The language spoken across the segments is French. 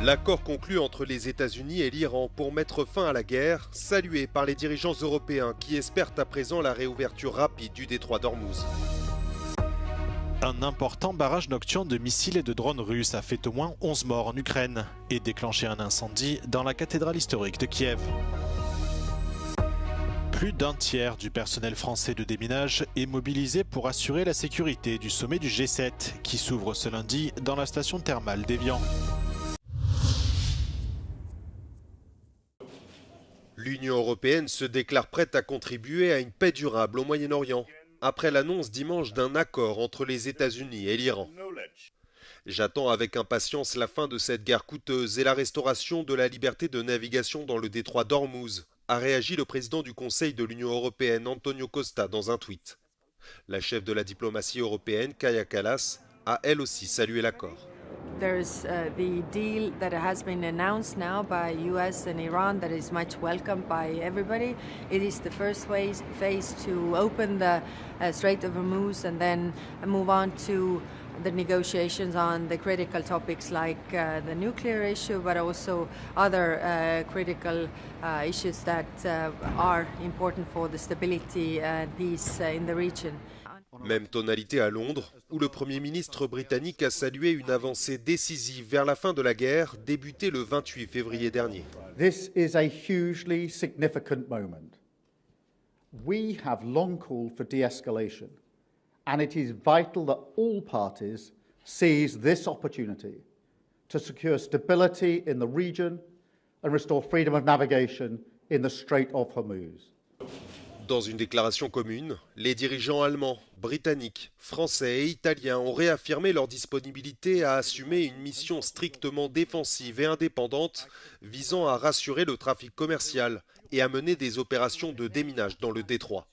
L'accord conclu entre les États-Unis et l'Iran pour mettre fin à la guerre, salué par les dirigeants européens qui espèrent à présent la réouverture rapide du détroit d'Ormuz. Un important barrage nocturne de missiles et de drones russes a fait au moins 11 morts en Ukraine et déclenché un incendie dans la cathédrale historique de Kiev. Plus d'un tiers du personnel français de déminage est mobilisé pour assurer la sécurité du sommet du G7 qui s'ouvre ce lundi dans la station thermale d'Évian. L'Union européenne se déclare prête à contribuer à une paix durable au Moyen-Orient, après l'annonce dimanche d'un accord entre les États-Unis et l'Iran. J'attends avec impatience la fin de cette guerre coûteuse et la restauration de la liberté de navigation dans le détroit d'Ormuz, a réagi le président du Conseil de l'Union européenne, Antonio Costa, dans un tweet. La chef de la diplomatie européenne, Kaja Kallas, a elle aussi salué l'accord. There's the deal that has been announced now by US and Iran that is much welcomed by everybody. It is the first phase to open the Strait of Hormuz and then move on to the negotiations on the critical topics like the nuclear issue, but also other critical issues that are important for the stability and peace in the region. Même tonalité à Londres, où le Premier ministre britannique a salué une avancée décisive vers la fin de la guerre débutée le 28 février dernier. This is a hugely significant moment. We have long called for de-escalation, and it is vital that all parties seize this opportunity to secure stability in the region and restore freedom of navigation in the Strait of Hormuz. Dans une déclaration commune, les dirigeants allemands, britanniques, français et italiens ont réaffirmé leur disponibilité à assumer une mission strictement défensive et indépendante visant à rassurer le trafic commercial et à mener des opérations de déminage dans le détroit.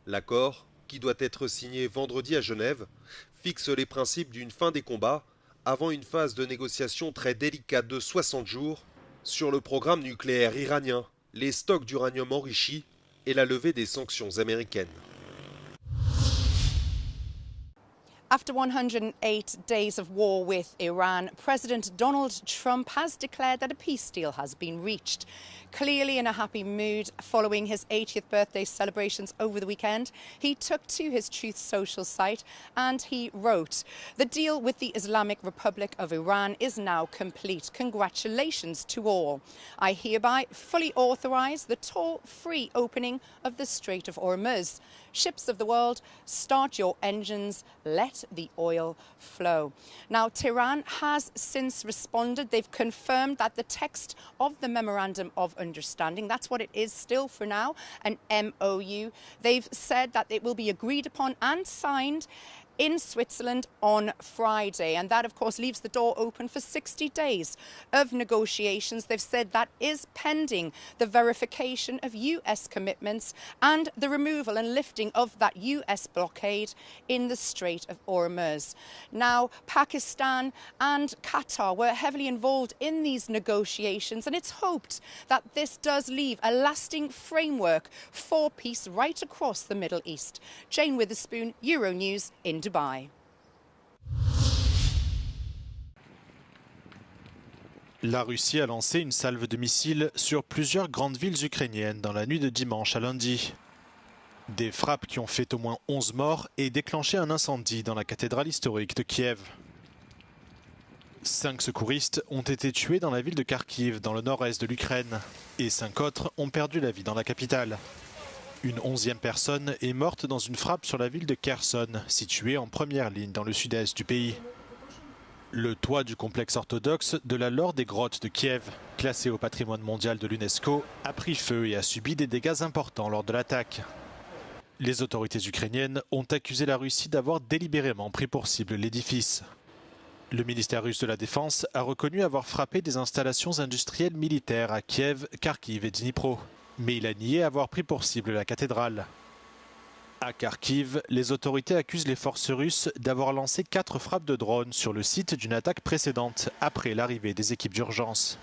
L'accord, qui doit être signé vendredi à Genève, fixe les principes d'une fin des combats avant une phase de négociation très délicate de 60 jours sur le programme nucléaire iranien, les stocks d'uranium enrichi et la levée des sanctions américaines. After 108 days of war with Iran, President Donald Trump has declared that a peace deal has been reached. Clearly in a happy mood following his 80th birthday celebrations over the weekend, he took to his Truth Social site and he wrote, "The deal with the Islamic Republic of Iran is now complete. Congratulations to all. I hereby fully authorise the toll-free opening of the Strait of Hormuz. Ships of the world, start your engines, let the oil flow." Now, Tehran has since responded. They've confirmed that the text of the Memorandum of Understanding, that's what it is still for now, an MOU. They've said that it will be agreed upon and signed in Switzerland on Friday, and that of course leaves the door open for 60 days of negotiations. They've said that is pending the verification of US commitments and the removal and lifting of that US blockade in the Strait of Hormuz. Now, Pakistan and Qatar were heavily involved in these negotiations, and it's hoped that this does leave a lasting framework for peace right across the Middle East. Jane Witherspoon, Euronews in Dubai. La Russie a lancé une salve de missiles sur plusieurs grandes villes ukrainiennes dans la nuit de dimanche à lundi. Des frappes qui ont fait au moins 11 morts et déclenché un incendie dans la cathédrale historique de Kiev. 5 secouristes ont été tués dans la ville de Kharkiv, dans le nord-est de l'Ukraine, et 5 autres ont perdu la vie dans la capitale. Une 11e personne est morte dans une frappe sur la ville de Kherson, située en première ligne dans le sud-est du pays. Le toit du complexe orthodoxe de la Laure des Grottes de Kiev, classé au patrimoine mondial de l'UNESCO, a pris feu et a subi des dégâts importants lors de l'attaque. Les autorités ukrainiennes ont accusé la Russie d'avoir délibérément pris pour cible l'édifice. Le ministère russe de la Défense a reconnu avoir frappé des installations industrielles militaires à Kiev, Kharkiv et Dnipro. Mais il a nié avoir pris pour cible la cathédrale. À Kharkiv, les autorités accusent les forces russes d'avoir lancé 4 frappes de drones sur le site d'une attaque précédente, après l'arrivée des équipes d'urgence.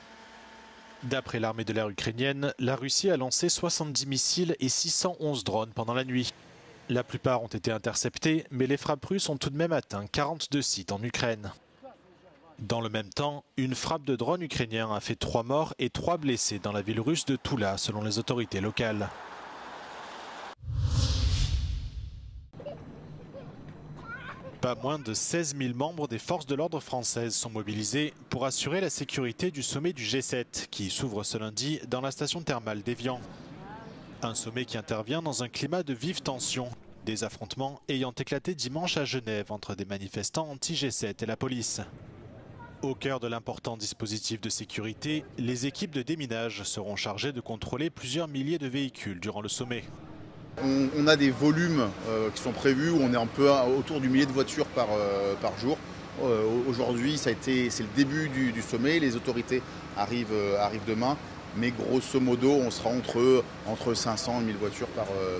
D'après l'armée de l'air ukrainienne, la Russie a lancé 70 missiles et 611 drones pendant la nuit. La plupart ont été interceptés, mais les frappes russes ont tout de même atteint 42 sites en Ukraine. Dans le même temps, une frappe de drone ukrainien a fait 3 morts et 3 blessés dans la ville russe de Toula, selon les autorités locales. Pas moins de 16 000 membres des forces de l'ordre françaises sont mobilisés pour assurer la sécurité du sommet du G7 qui s'ouvre ce lundi dans la station thermale d'Évian. Un sommet qui intervient dans un climat de vive tension, des affrontements ayant éclaté dimanche à Genève entre des manifestants anti-G7 et la police. Au cœur de l'important dispositif de sécurité, les équipes de déminage seront chargées de contrôler plusieurs milliers de véhicules durant le sommet. On a des volumes qui sont prévus où on est un peu autour du millier de voitures par jour. Aujourd'hui, c'est le début du sommet, les autorités arrivent demain, mais grosso modo, on sera entre 500 et 1000 voitures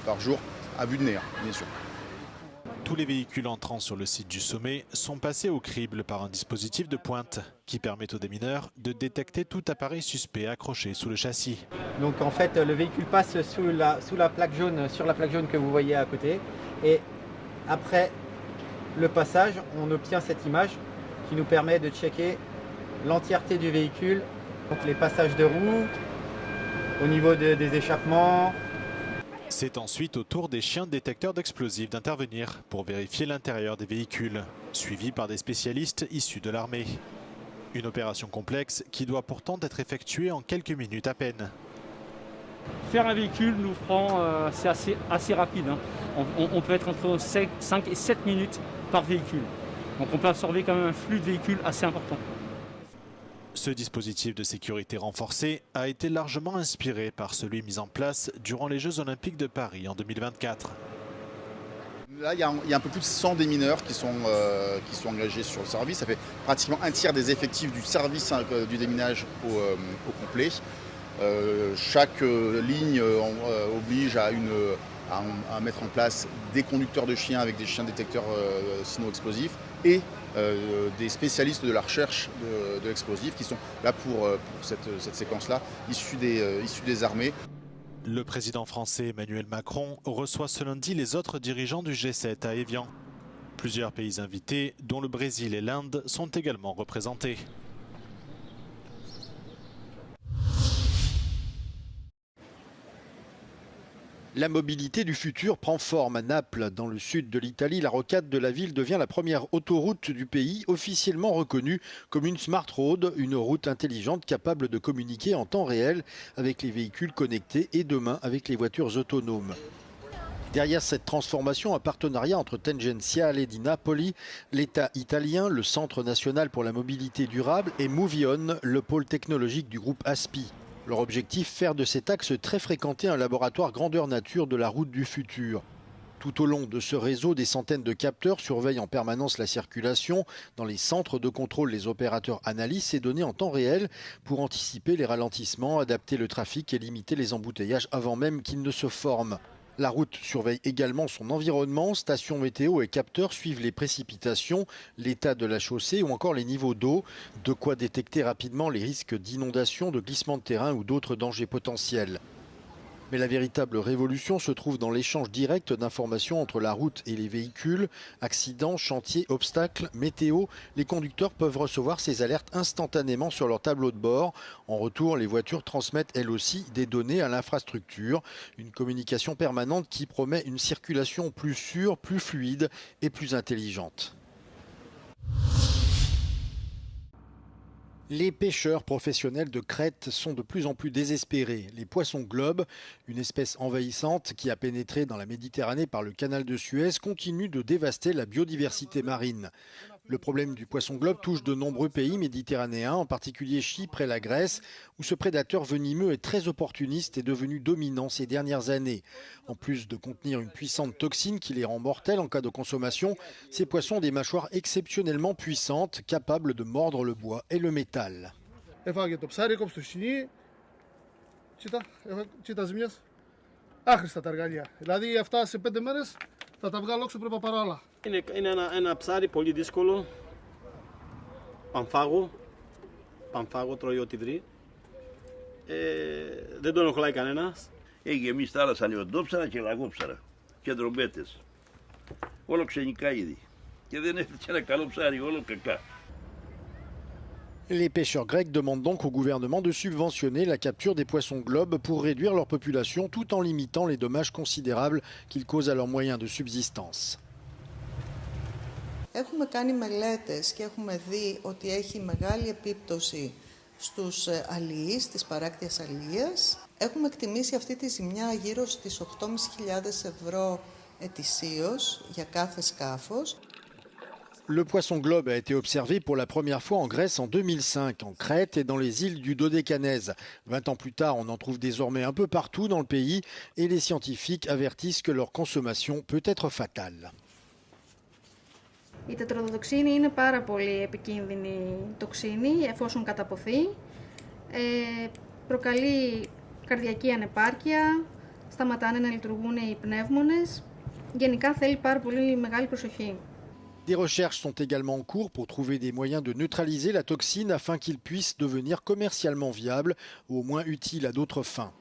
par jour, à vue de nez, bien sûr. Tous les véhicules entrant sur le site du sommet sont passés au crible par un dispositif de pointe qui permet aux démineurs de détecter tout appareil suspect accroché sous le châssis. Donc en fait, le véhicule passe sous la plaque jaune, sur la plaque jaune que vous voyez à côté. Et après le passage, on obtient cette image qui nous permet de checker l'entièreté du véhicule. Donc les passages de roues, au niveau des échappements. C'est ensuite au tour des chiens détecteurs d'explosifs d'intervenir pour vérifier l'intérieur des véhicules, suivis par des spécialistes issus de l'armée. Une opération complexe qui doit pourtant être effectuée en quelques minutes à peine. Faire un véhicule nous prend, c'est assez rapide. Hein. On peut être entre 5 et 7 minutes par véhicule. Donc on peut absorber quand même un flux de véhicules assez important. Ce dispositif de sécurité renforcé a été largement inspiré par celui mis en place durant les Jeux Olympiques de Paris en 2024. Là, il y a un peu plus de 100 démineurs qui sont engagés sur le service. Ça fait pratiquement un tiers des effectifs du service du déminage au complet. Chaque ligne oblige à mettre en place des conducteurs de chiens avec des chiens détecteurs signaux explosifs et des spécialistes de la recherche de l'explosif qui sont là pour cette séquence-là, issus des armées. Le président français Emmanuel Macron reçoit ce lundi les autres dirigeants du G7 à Évian. Plusieurs pays invités, dont le Brésil et l'Inde, sont également représentés. La mobilité du futur prend forme à Naples, dans le sud de l'Italie. La rocade de la ville devient la première autoroute du pays officiellement reconnue comme une smart road, une route intelligente capable de communiquer en temps réel avec les véhicules connectés et demain avec les voitures autonomes. Derrière cette transformation, un partenariat entre Tangenziale di Napoli, l'État italien, le Centre national pour la mobilité durable et Movion, le pôle technologique du groupe ASPI. Leur objectif, faire de cet axe très fréquenté un laboratoire grandeur nature de la route du futur. Tout au long de ce réseau, des centaines de capteurs surveillent en permanence la circulation. Dans les centres de contrôle, les opérateurs analysent ces données en temps réel pour anticiper les ralentissements, adapter le trafic et limiter les embouteillages avant même qu'ils ne se forment. La route surveille également son environnement. Stations météo et capteurs suivent les précipitations, l'état de la chaussée ou encore les niveaux d'eau. De quoi détecter rapidement les risques d'inondation, de glissement de terrain ou d'autres dangers potentiels. Mais la véritable révolution se trouve dans l'échange direct d'informations entre la route et les véhicules. Accidents, chantiers, obstacles, météo, les conducteurs peuvent recevoir ces alertes instantanément sur leur tableau de bord. En retour, les voitures transmettent elles aussi des données à l'infrastructure. Une communication permanente qui promet une circulation plus sûre, plus fluide et plus intelligente. Les pêcheurs professionnels de Crète sont de plus en plus désespérés. Les poissons globes, une espèce envahissante qui a pénétré dans la Méditerranée par le canal de Suez, continuent de dévaster la biodiversité marine. Le problème du poisson globe touche de nombreux pays méditerranéens, en particulier Chypre et la Grèce, où ce prédateur venimeux est très opportuniste et devenu dominant ces dernières années. En plus de contenir une puissante toxine qui les rend mortels en cas de consommation, ces poissons ont des mâchoires exceptionnellement puissantes, capables de mordre le bois et le métal. Έφαγε το ψάρι, έκοψε το σκηνή. Κοίτα ζημιές. Άχρηστα τα εργαλεία. Δηλαδή αυτά σε 5 μέρες θα τα βγάλω έξω πρέπει να πάρω άλλα. Είναι ένα ψάρι πολύ δύσκολο. Πανφάγο τρώει ό,τι βρει. Δεν τον ενοχλάει κανένας. Έχει γεμίσει θάλασσα νεοντόψαρα και λαγόψαρα και ντρομπέτες. Όλο ξενικά είδη. Και δεν έφτιαξε ένα καλό ψάρι, όλο κακά. Les pêcheurs grecs demandent donc au gouvernement de subventionner la capture des poissons globes pour réduire leur population tout en limitant les dommages considérables qu'ils causent à leurs moyens de subsistance. Έχουμε κάνει μελέτες και έχουμε δει ότι έχει μεγάλη επίπτωση στους αλληλείς της παράκτιας αλληλείας. Έχουμε εκτιμήσει αυτή τη ζημιά γύρω στις 8.500 ευρώ ετησίως για κάθε σκάφος. Le poisson globe a été observé pour la première fois en Grèce en 2005, en Crète et dans les îles du Dodécanèse. 20 ans plus tard, on en trouve désormais un peu partout dans le pays et les scientifiques avertissent que leur consommation peut être fatale. Η τετροδοτοξίνη είναι πάρα πολύ επικίνδυνη τοξίνη εφόσον καταποθεί. Προκαλεί καρδιακή ανεπάρκεια, σταματάνε να λειτουργούν οι πνεύμονες. Γενικά θέλει πάρα πολύ μεγάλη προσοχή. Des recherches sont également en cours pour trouver des moyens de neutraliser la toxine afin qu'il puisse devenir commercialement viable ou au moins utile à d'autres fins.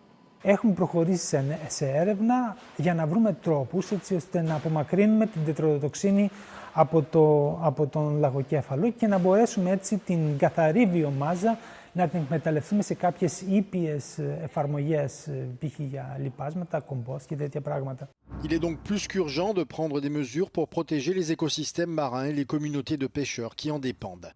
Έχουμε προχωρήσει σε έρευνα για να βρούμε τρόπους έτσι ώστε να απομακρύνουμε την τετροδοτοξίνη από τον λαγοκέφαλο και να μπορέσουμε έτσι την καθαρή βιομάζα να την εκμεταλλευτούμε σε κάποιες ήπιες εφαρμογές, π.χ. για λιπάσματα, κομπόστ και τέτοια πράγματα. Il est donc plus qu'urgent de prendre des mesures pour protéger les écosystèmes marins et les communautés de pêcheurs qui en dépendent.